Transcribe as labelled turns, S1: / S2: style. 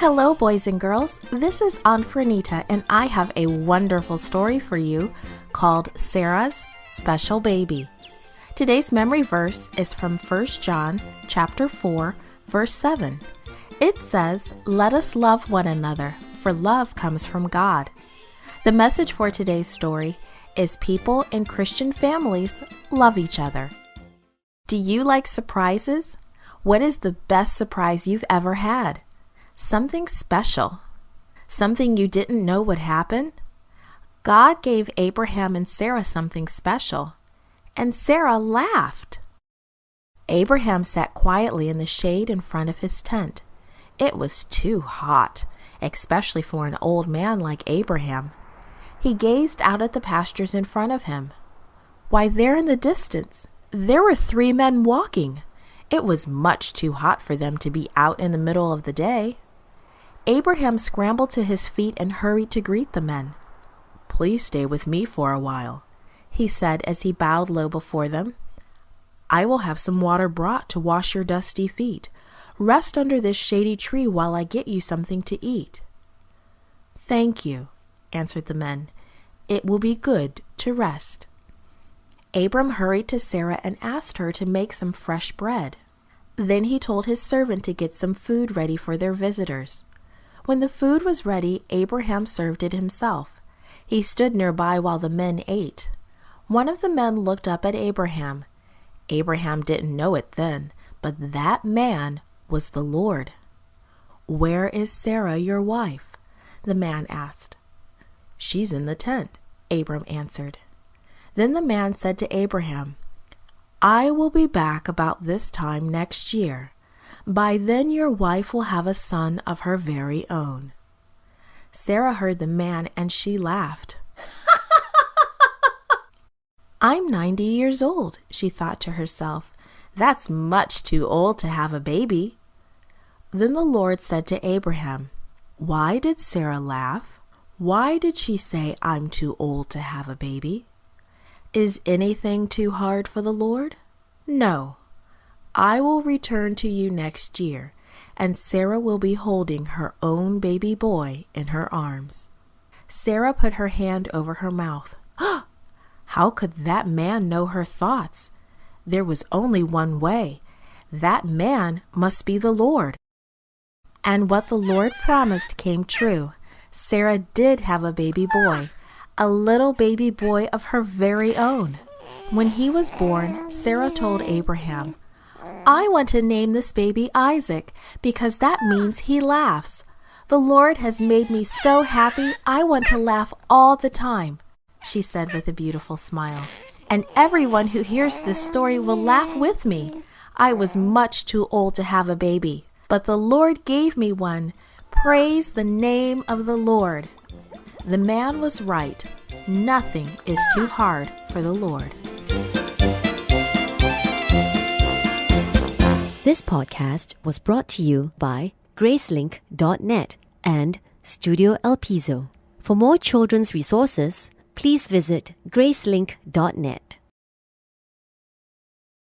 S1: Hello, boys and girls. This is Aunt Fernita, and I have a wonderful story for you called Sarah's Special Baby. Today's memory verse is from 1 John chapter 4, verse 7. It says, "Let us love one another, for love comes from God." The message for today's story is people in Christian families love each other. Do you like surprises? What is the best surprise you've ever had? Something special. Something you didn't know would happen? God gave Abraham and Sarah something special, and Sarah laughed. Abraham sat quietly in the shade in front of his tent. It was too hot, especially for an old man like Abraham. He gazed out at the pastures in front of him. Why, there in the distance, there were 3 men walking. It was much too hot for them to be out in the middle of the day. Abraham scrambled to his feet and hurried to greet the men. "Please stay with me for a while," he said as he bowed low before them. "I will have some water brought to wash your dusty feet. Rest under this shady tree while I get you something to eat." "Thank you," answered the men. "It will be good to rest." Abram hurried to Sarah and asked her to make some fresh bread. Then he told his servant to get some food ready for their visitors. When the food was ready, Abraham served it himself. He stood nearby while the men ate. One of the men looked up at Abraham. Abraham didn't know it then, but that man was the Lord. "Where is Sarah, your wife?" the man asked. "She's in the tent," Abram answered. Then the man said to Abraham, "I will be back about this time next year. By then your wife will have a son of her very own." Sarah heard the man and she laughed. "I'm 90 years old," she thought to herself. "That's much too old to have a baby." Then the Lord said to Abraham, "Why did Sarah laugh? Why did she say I'm too old to have a baby? Is anything too hard for the Lord? No. I will return to you next year, and Sarah will be holding her own baby boy in her arms." Sarah put her hand over her mouth. How could that man know her thoughts? There was only one way. That man must be the Lord. And what the Lord promised came true. Sarah did have a baby boy, a little baby boy of her very own. When he was born, Sarah told Abraham, "I want to name this baby Isaac because that means he laughs. The Lord has made me so happy I want to laugh all the time," she said with a beautiful smile. "And everyone who hears this story will laugh with me. I was much too old to have a baby, but the Lord gave me one. Praise the name of the Lord." The man was right. Nothing is too hard for the Lord.
S2: This podcast was brought to you by Gracelink.net and Studio El Piso. For more children's resources, please visit Gracelink.net.